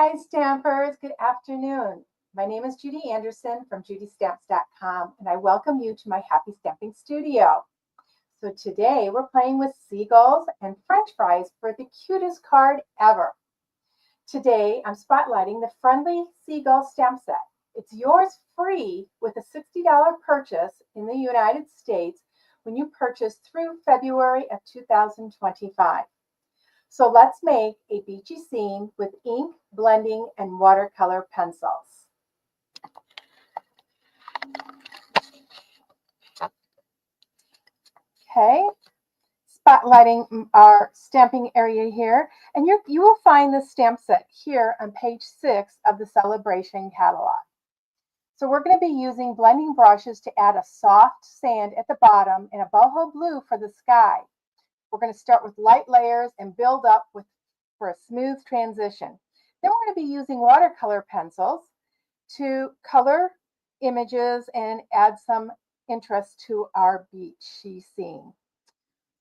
Hi, Stampers. Good afternoon. My name is Judy Anderson from judystamps.com, and I welcome you to my Happy Stamping Studio. So today we're playing with seagulls and French fries for the cutest card ever. Today I'm spotlighting the Friendly Seagull Stamp Set. It's yours free with a $60 purchase in the United States when you purchase through February of 2025. So let's make a beachy scene with ink, blending, and watercolor pencils. Okay, spotlighting our stamping area here. And you will find the stamp set here on page 6 of the Celebration catalog. So we're going to be using blending brushes to add a soft sand at the bottom and a boho blue for the sky. We're going to start with light layers and build up for a smooth transition. Then we're going to be using watercolor pencils to color images and add some interest to our beachy scene.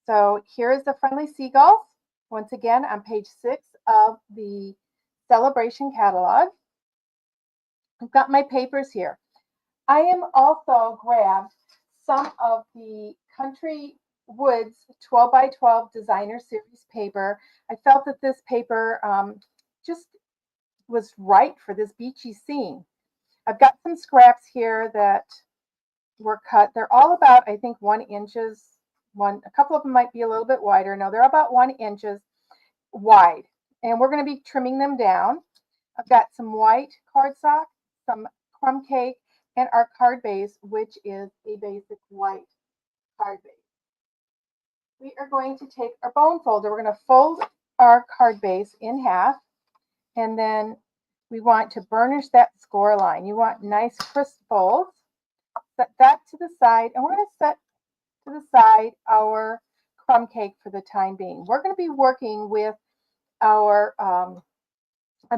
So here's the Friendly Seagulls, once again on page 6 of the Celebration catalog. I've got my papers here. I am also grabbed some of the Country Woods 12 by 12 designer series paper. I felt that this paper just was right for this beachy scene. I've got some scraps here that were cut. They're all about, I think, 1 inches. A couple of them might be a little bit wider. No, they're about 1 inches wide. And we're going to be trimming them down. I've got some white cardstock, some crumb cake, and our card base, which is a basic white card base. We are going to take our bone folder. We're going to fold our card base in half, and then we want to burnish that score line. You want nice crisp folds. Set that to the side, and we're going to set to the side our crumb cake for the time being. We're going to be working with our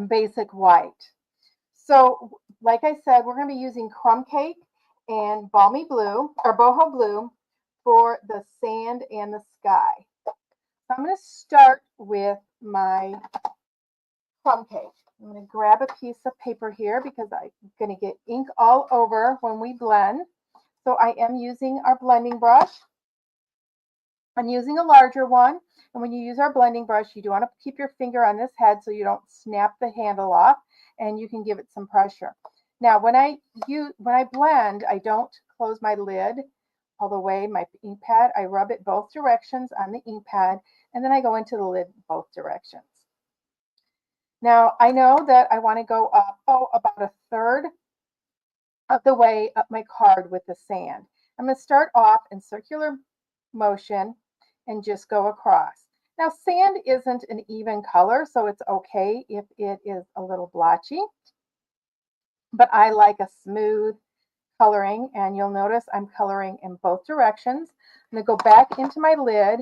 basic white. So, like I said, we're going to be using crumb cake and balmy blue or boho blue for the sand and the sky. So I'm going to start with my crumb cake. I'm going to grab a piece of paper here because I'm going to get ink all over when we blend. So I am using our blending brush. I'm using a larger one. And when you use our blending brush, you do want to keep your finger on this head so you don't snap the handle off, and you can give it some pressure. Now, when I blend, I don't close my lid all the way, my ink pad. I rub it both directions on the ink pad, and then I go into the lid both directions. Now, I know that I want to go up, about a third of the way up my card with the sand. I'm going to start off in circular motion and just go across. Now, sand isn't an even color, so it's okay if it is a little blotchy, but I like a smooth coloring, and you'll notice I'm coloring in both directions. I'm going to go back into my lid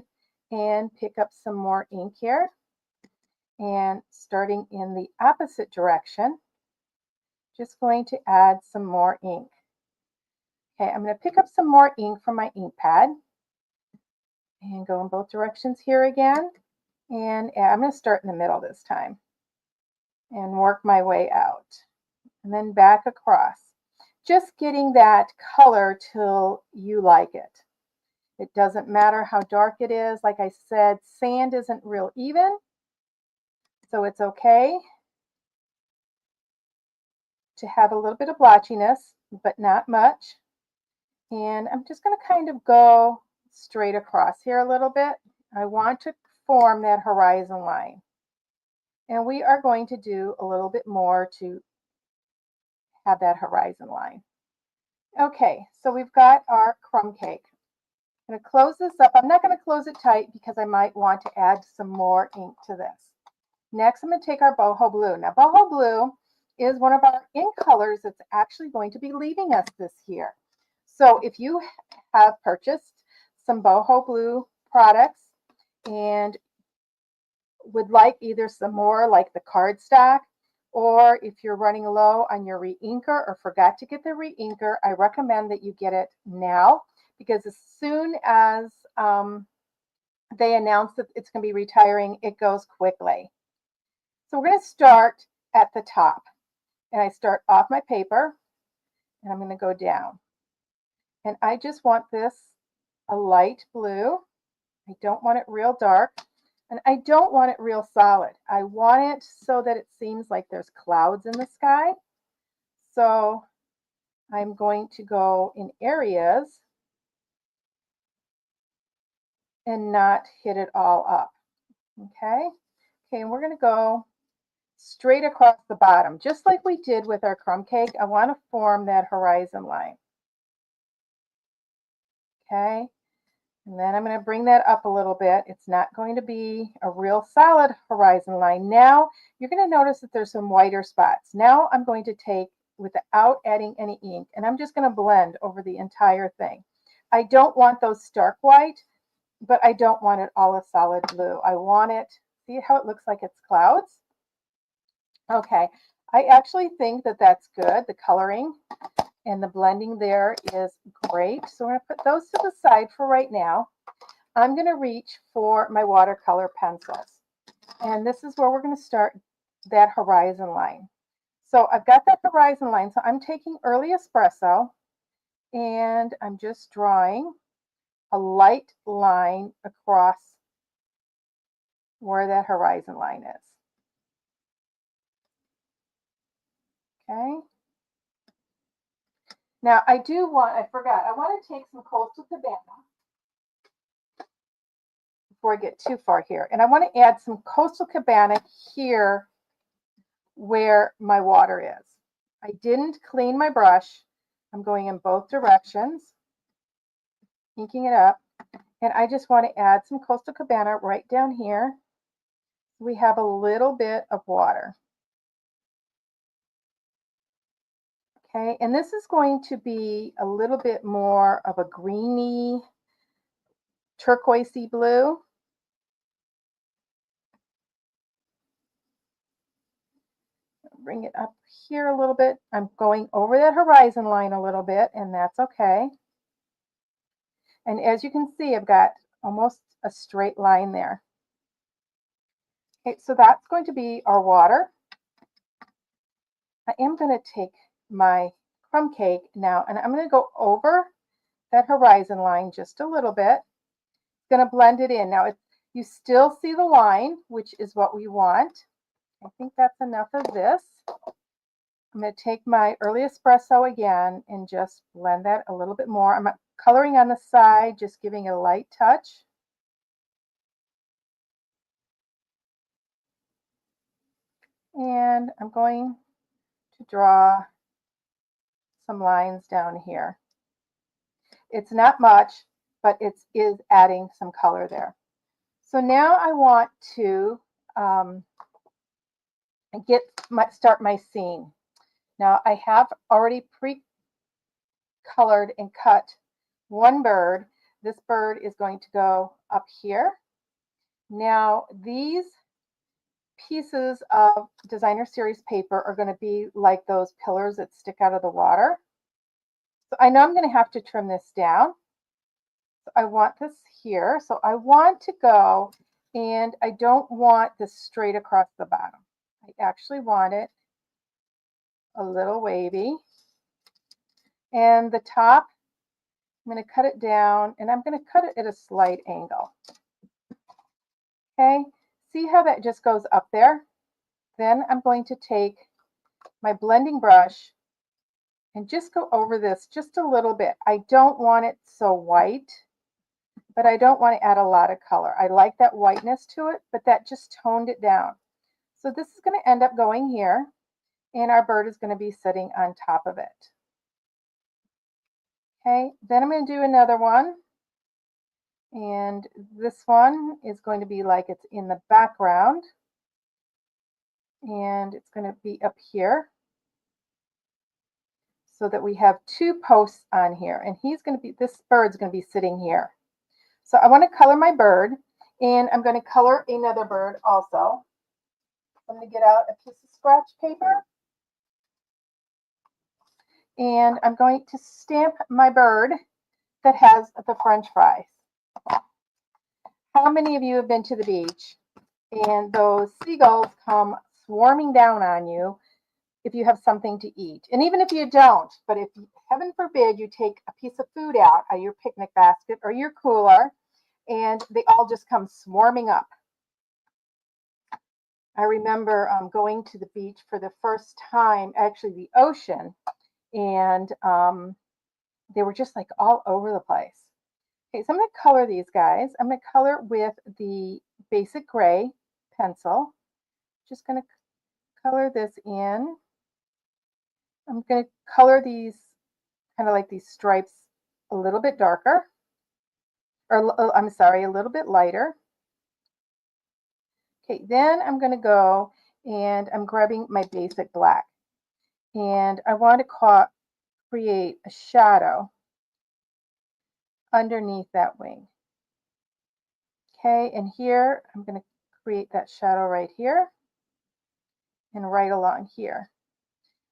and pick up some more ink here, and starting in the opposite direction, just going to add some more ink. Okay, I'm going to pick up some more ink from my ink pad and go in both directions here again. And I'm going to start in the middle this time and work my way out. And then back across. Just getting that color till you like it. It doesn't matter how dark it is. Like I said, sand isn't real even, so it's okay to have a little bit of blotchiness, but not much. And I'm just going to kind of go straight across here a little bit. I want to form that horizon line. And we are going to do a little bit more to have that horizon line. Okay, so we've got our crumb cake. I'm going to close this up. I'm not going to close it tight because I might want to add some more ink to this. Next, I'm going to take our boho blue. Now, boho blue is one of our ink colors that's actually going to be leaving us this year. So if you have purchased some boho blue products and would like either some more like the cardstock, or if you're running low on your re-inker or forgot to get the re-inker, I recommend that you get it now, because as soon as they announce that it's going to be retiring, it goes quickly. So we're going to start at the top. And I start off my paper and I'm going to go down. And I just want this a light blue. I don't want it real dark. And I don't want it real solid. I want it so that it seems like there's clouds in the sky. So I'm going to go in areas and not hit it all up. Okay. Okay, and we're going to go straight across the bottom, just like we did with our crumb cake. I want to form that horizon line. Okay, and then I'm going to bring that up a little bit. It's not going to be a real solid horizon line. Now you're going to notice that there's some whiter spots. Now I'm going to take, without adding any ink, and I'm just going to blend over the entire thing. I don't want those stark white, but I don't want it all a solid blue. I want it, see how it looks like it's clouds? Okay, I actually think that that's good. The coloring and the blending there is great. So I'm going to put those to the side for right now. I'm going to reach for my watercolor pencils. And this is where we're going to start that horizon line. So I've got that horizon line. So I'm taking early espresso and I'm just drawing a light line across where that horizon line is. Okay. Now I forgot, I want to take some Coastal Cabana before I get too far here. And I want to add some Coastal Cabana here where my water is. I didn't clean my brush. I'm going in both directions, inking it up. And I just want to add some Coastal Cabana right down here. We have a little bit of water. Okay, and this is going to be a little bit more of a greeny, turquoisey blue. Bring it up here a little bit. I'm going over that horizon line a little bit, and that's okay. And as you can see, I've got almost a straight line there. Okay, so that's going to be our water. I am going to take my crumb cake now, and I'm going to go over that horizon line just a little bit. Going to blend it in. Now, you still see the line, which is what we want. I think that's enough of this. I'm going to take my early espresso again and just blend that a little bit more. I'm coloring on the side, just giving it a light touch. And I'm going to draw some lines down here. It's not much, but it is adding some color there. So now I want to start my scene. Now I have already pre-colored and cut one bird. This bird is going to go up here. Now these pieces of designer series paper are going to be like those pillars that stick out of the water. So I know I'm going to have to trim this down. So I want this here. So I want to go, and I don't want this straight across the bottom. I actually want it a little wavy. And the top, I'm going to cut it down, and I'm going to cut it at a slight angle. Okay, see how that just goes up there? Then I'm going to take my blending brush and just go over this just a little bit. I don't want it so white, but I don't want to add a lot of color. I like that whiteness to it, but that just toned it down. So this is going to end up going here, and our bird is going to be sitting on top of it. Okay, then I'm going to do another one. And this one is going to be like it's in the background. And it's going to be up here, so that we have two posts on here. And this bird's going to be sitting here. So I want to color my bird, and I'm going to color another bird also. I'm going to get out a piece of scratch paper, and I'm going to stamp my bird that has the French fries. How many of you have been to the beach and those seagulls come swarming down on you if you have something to eat. And even if you don't, but if heaven forbid you take a piece of food out of your picnic basket or your cooler and they all just come swarming up. I remember going to the beach for the first time, actually the ocean, and they were just like all over the place. Okay, so I'm going to color these guys. I'm going to color with the basic gray pencil. Just going to color this in. I'm going to color these kind of like these stripes a little bit darker, or I'm sorry, a little bit lighter. Okay, then I'm going to go and I'm grabbing my basic black. And I want to create a shadow underneath that wing. Okay, and here I'm going to create that shadow right here and right along here.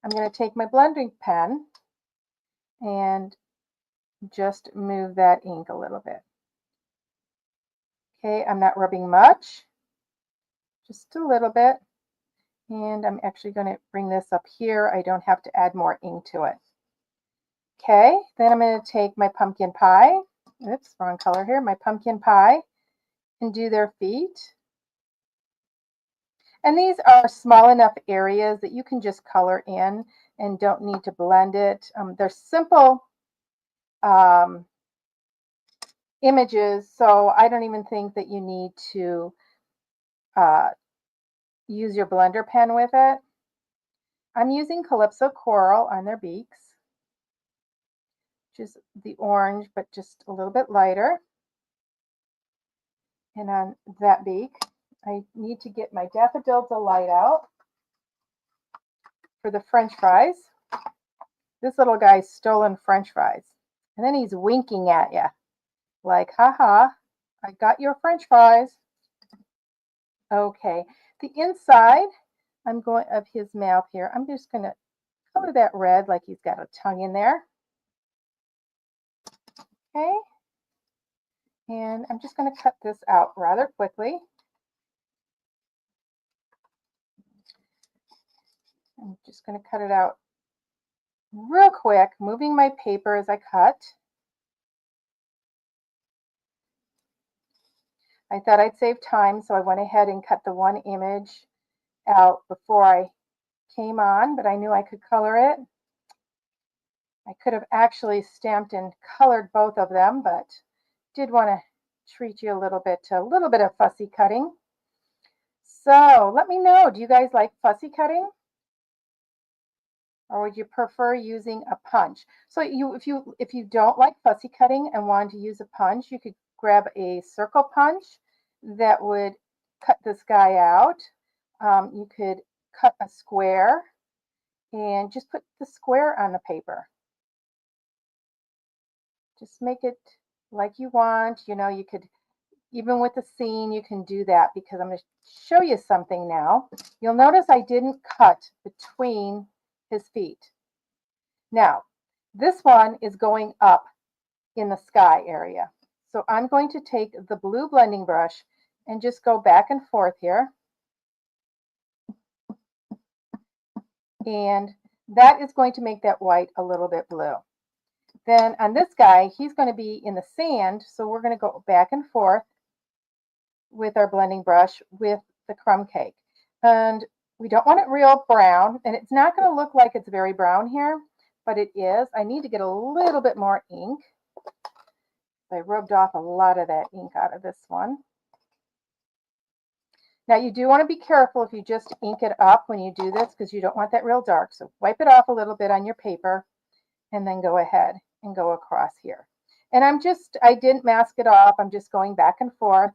I'm going to take my blending pen and just move that ink a little bit. Okay, I'm not rubbing much, just a little bit. And I'm actually going to bring this up here. I don't have to add more ink to it. Okay, then I'm going to take my pumpkin pie. Oops, wrong color here. My pumpkin pie and do their feet. And these are small enough areas that you can just color in and don't need to blend it. They're simple images, so I don't even think that you need to use your blender pen with it. I'm using Calypso Coral on their beaks, which is the orange, but just a little bit lighter. And on that beak, I need to get my Daffodil Delight out for the French fries. This little guy's stolen French fries. And then he's winking at you like, haha, I got your French fries. Okay, the inside, I'm going of his mouth here. I'm just going to color that red like he's got a tongue in there. Okay, and I'm just going to cut this out rather quickly. I'm just going to cut it out real quick, moving my paper as I cut. I thought I'd save time, so I went ahead and cut the one image out before I came on, but I knew I could color it. I could have actually stamped and colored both of them, but did want to treat you a little bit to a little bit of fussy cutting. So let me know, do you guys like fussy cutting? Or would you prefer using a punch? So if you don't like fussy cutting and want to use a punch, you could grab a circle punch that would cut this guy out. You could cut a square and just put the square on the paper. Just make it like you want. You know, you could, even with the scene, you can do that because I'm going to show you something now. You'll notice I didn't cut between his feet. Now, this one is going up in the sky area. So I'm going to take the blue blending brush and just go back and forth here. And that is going to make that white a little bit blue. Then on this guy, he's going to be in the sand. So we're going to go back and forth with our blending brush with the crumb cake. And we don't want it real brown, and it's not going to look like it's very brown here, but it is. I need to get a little bit more ink. I rubbed off a lot of that ink out of this one. Now you do want to be careful if you just ink it up when you do this because you don't want that real dark. So wipe it off a little bit on your paper and then go ahead and go across here. And I didn't mask it off. I'm just going back and forth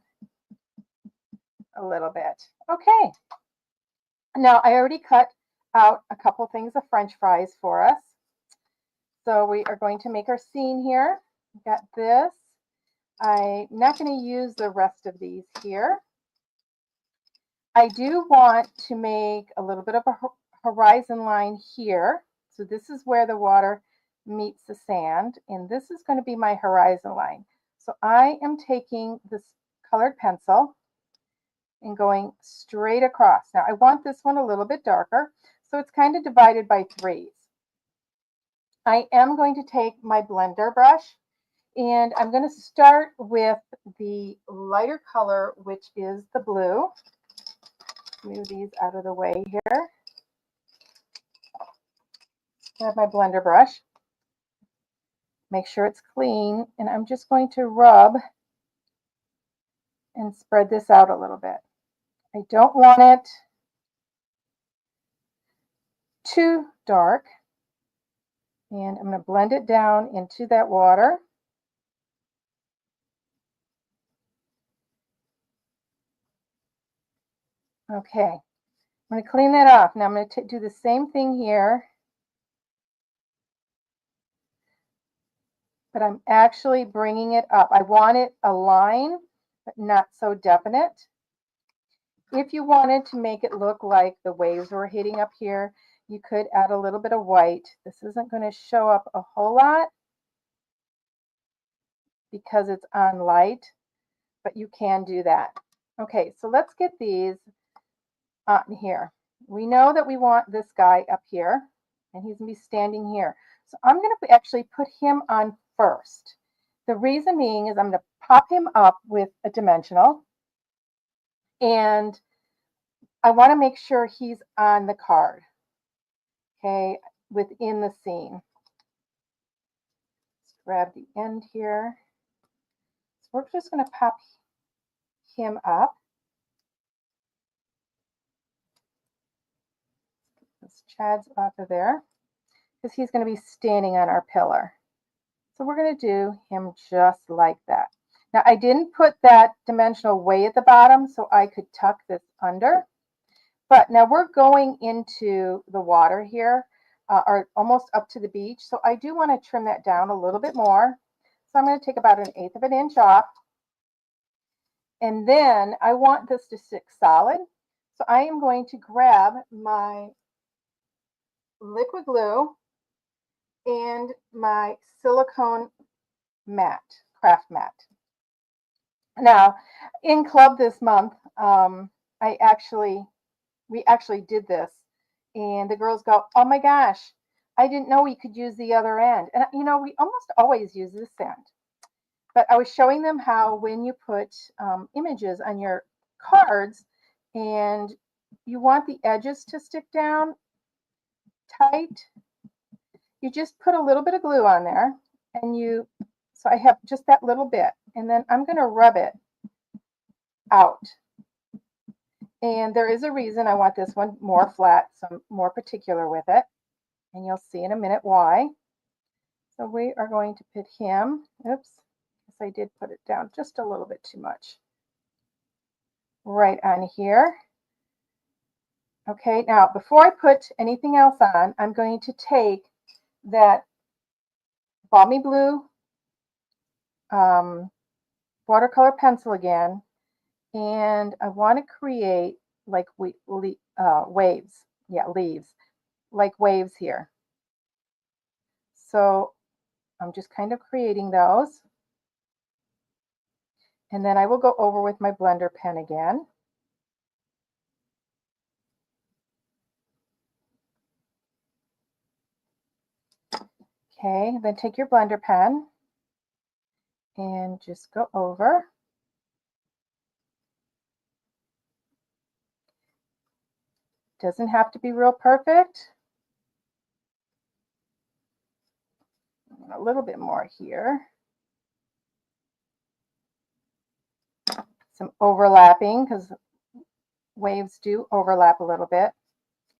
a little bit. Okay. Now, I already cut out a couple things of French fries for us. So we are going to make our scene here. We've got this. I'm not going to use the rest of these here. I do want to make a little bit of a horizon line here. So this is where the water meets the sand, and this is going to be my horizon line. So I am taking this colored pencil and going straight across. Now I want this one a little bit darker, so it's kind of divided by threes. I am going to take my blender brush and I'm going to start with the lighter color, which is the blue. Move these out of the way here. I have my blender brush. Make sure it's clean, and I'm just going to rub and spread this out a little bit. I don't want it too dark, and I'm going to blend it down into that water. Okay, I'm going to clean that off. Now I'm going to do the same thing here, but I'm actually bringing it up. I want it a line, but not so definite. If you wanted to make it look like the waves were hitting up here, you could add a little bit of white. This isn't going to show up a whole lot because it's on light, but you can do that. Okay, so let's get these on here. We know that we want this guy up here, and he's going to be standing here. So I'm going to actually put him on first. The reason being is I'm going to pop him up with a dimensional, and I want to make sure he's on the card, okay, within the scene. Let's grab the end here. So we're just going to pop him up. This Chad's off of there because he's going to be standing on our pillar. So we're going to do him just like that. Now I didn't put that dimensional way at the bottom so I could tuck this under. But now we're going into the water here, or almost up to the beach. So I do want to trim that down a little bit more. So I'm going to take about 1/8 of an inch off. And then I want this to stick solid. So I am going to grab my liquid glue and my silicone mat, craft mat. Now, in club this month, we actually did this, and the girls go, "Oh my gosh, I didn't know we could use the other end." And you know, we almost always use this end. But I was showing them how when you put images on your cards and you want the edges to stick down tight, you just put a little bit of glue on there, and so I have just that little bit, and then I'm going to rub it out. And there is a reason I want this one more flat, so I'm more particular with it, and you'll see in a minute why. So we are going to put him, oops, I did put it down just a little bit too much, right on here. Okay, now before I put anything else on, I'm going to take that balmy blue watercolor pencil again, and I want to create like waves, yeah, leaves, like waves here. So I'm just kind of creating those. And then I will go over with my blender pen again. Okay, then take your blender pen and just go over. Doesn't have to be real perfect. A little bit more here. Some overlapping, because waves do overlap a little bit.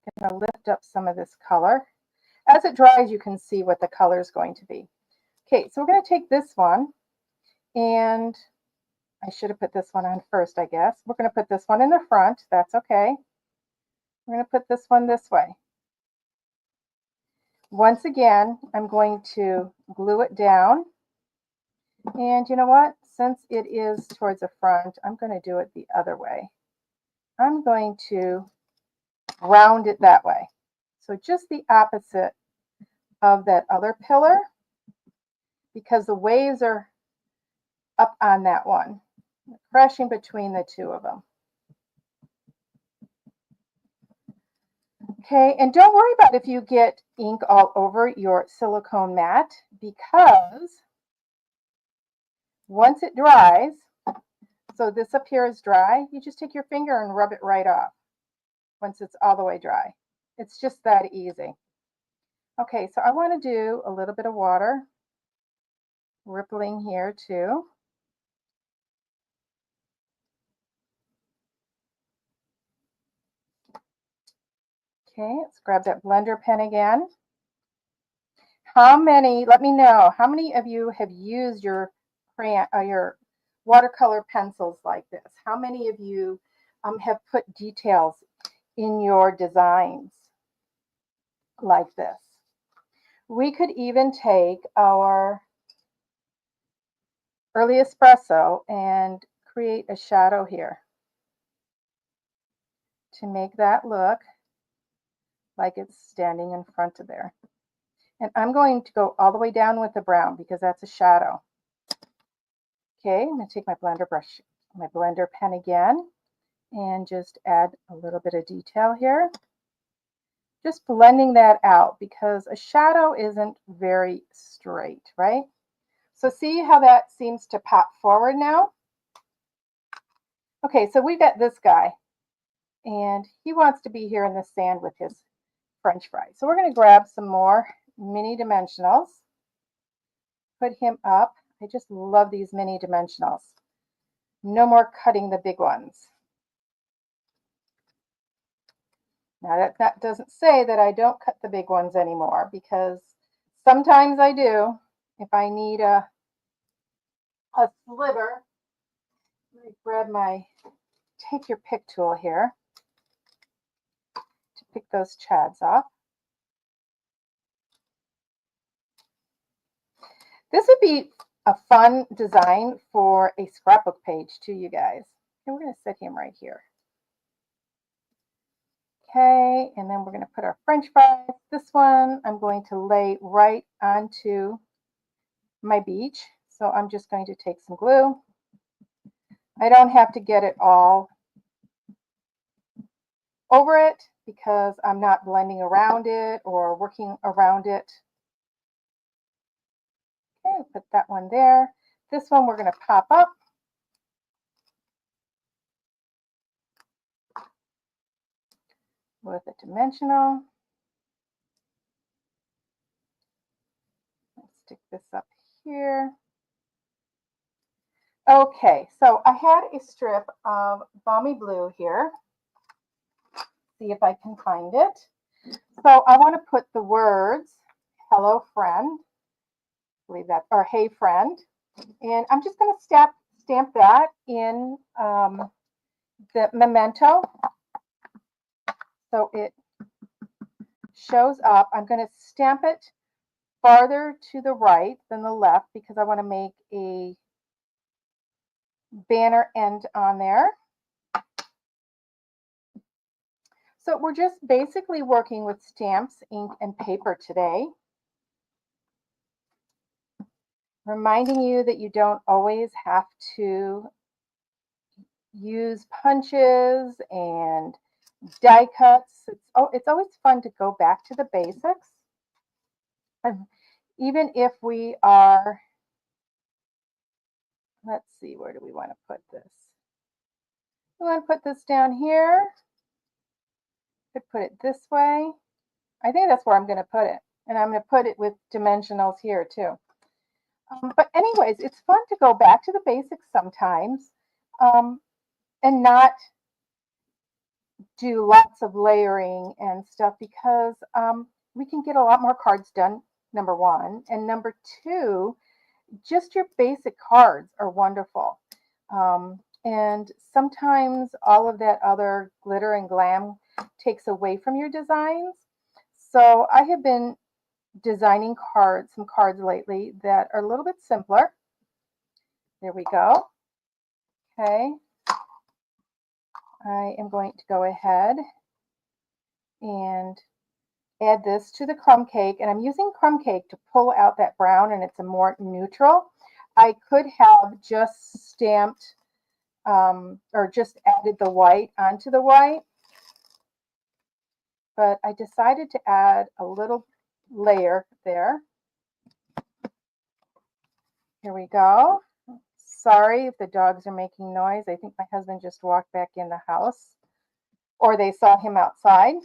I'm going to lift up some of this color. As it dries, you can see what the color is going to be. Okay, so we're going to take this one, and I should have put this one on first, I guess. We're going to put this one in the front. That's okay. We're going to put this one this way. Once again, I'm going to glue it down. And you know what? Since it is towards the front, I'm going to do it the other way. I'm going to round it that way. So just the opposite of that other pillar, because the waves are up on that one, crashing between the two of them. Okay, and don't worry about if you get ink all over your silicone mat, because once it dries, so this up here is dry, you just take your finger and rub it right off once it's all the way dry. It's just that easy. Okay, so I want to do a little bit of water, rippling here too. Okay, let's grab that blender pen again. Let me know, how many of you have used your watercolor pencils like this? How many of you have put details in your designs like this? We could even take our early espresso and create a shadow here to make that look like it's standing in front of there. And I'm going to go all the way down with the brown because that's a shadow. Okay, I'm going to take my blender brush, my blender pen again, and just add a little bit of detail here. Just blending that out because a shadow isn't very straight, right? So see how that seems to pop forward now? Okay, so we got this guy, and he wants to be here in the sand with his French fries. So we're going to grab some more mini dimensionals, put him up. I just love these mini dimensionals. No more cutting the big ones. Now that doesn't say that I don't cut the big ones anymore, because sometimes I do. If I need a sliver, let me grab my take your pick tool here to pick those chads off. This would be a fun design for a scrapbook page too, you guys. And we're going to set him right here. Okay, and then we're going to put our French fries. This one I'm going to lay right onto my beach. So I'm just going to take some glue. I don't have to get it all over it because I'm not blending around it or working around it. Okay, put that one there. This one we're going to pop up. With a dimensional. Let's stick this up here. Okay, so I had a strip of balmy blue here. See if I can find it. So I want to put the words "Hello, friend." I believe that, or "Hey, friend," and I'm just going to stamp that in the memento so it shows up. I'm going to stamp it farther to the right than the left because I want to make a banner end on there. So we're just basically working with stamps, ink, and paper today. Reminding you that you don't always have to use punches and die cuts. It's always fun to go back to the basics. Even if we are, let's see, where do we want to put this? We want to put this down here. Could put it this way. I think that's where I'm going to put it. And I'm going to put it with dimensionals here too. But anyways, it's fun to go back to the basics sometimes and not do lots of layering and stuff because we can get a lot more cards done, number one. And number two, just your basic cards are wonderful. And sometimes all of that other glitter and glam takes away from your designs. So I have been designing some cards lately that are a little bit simpler. There we go. Okay. I am going to go ahead and add this to the crumb cake, and I'm using crumb cake to pull out that brown, and it's a more neutral. I could have just stamped or just added the white onto the white, but I decided to add a little layer there. Here we go. Sorry if the dogs are making noise. I think my husband just walked back in the house, or they saw him outside.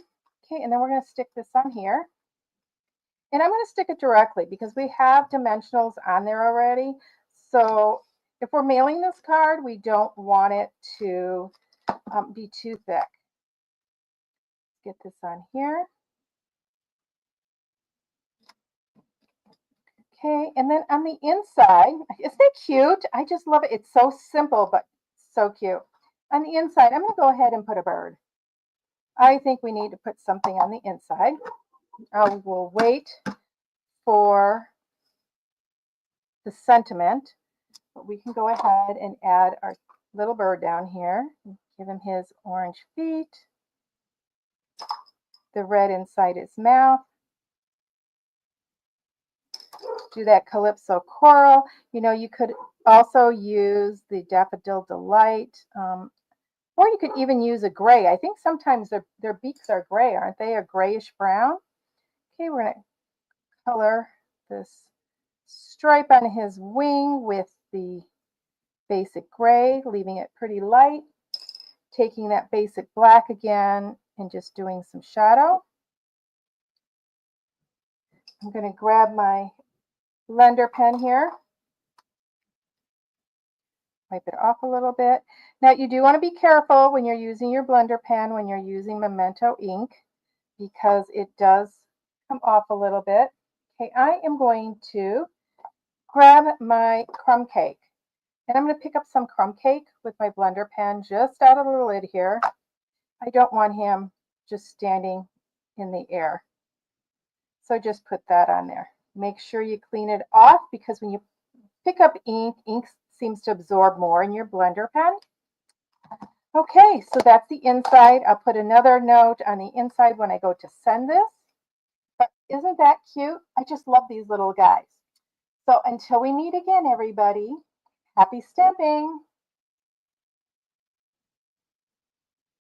Okay, and then we're going to stick this on here. And I'm going to stick it directly because we have dimensionals on there already. So if we're mailing this card, we don't want it to be too thick. Get this on here. Okay, and then on the inside, isn't it cute? I just love it. It's so simple, but so cute. On the inside, I'm going to go ahead and put a bird. I think we need to put something on the inside. We'll wait for the sentiment, but we can go ahead and add our little bird down here. Give him his orange feet, the red inside his mouth. Do that calypso coral. You know, you could also use the daffodil delight, or you could even use a gray. I think sometimes their beaks are gray, aren't they? A grayish brown. Okay, we're going to color this stripe on his wing with the basic gray, leaving it pretty light. Taking that basic black again and just doing some shadow. I'm going to grab my blender pen here. Wipe it off a little bit. Now you do want to be careful when you're using your blender pen, when you're using Memento ink, because it does come off a little bit. Okay, I am going to grab my crumb cake, and I'm going to pick up some crumb cake with my blender pen just out of the lid here. I don't want him just standing in the air. So just put that on there. Make sure you clean it off, because when you pick up ink, ink seems to absorb more in your blender pen. Okay, so that's the inside. I'll put another note on the inside when I go to send this. But isn't that cute? I just love these little guys. So until we meet again, everybody, happy stamping.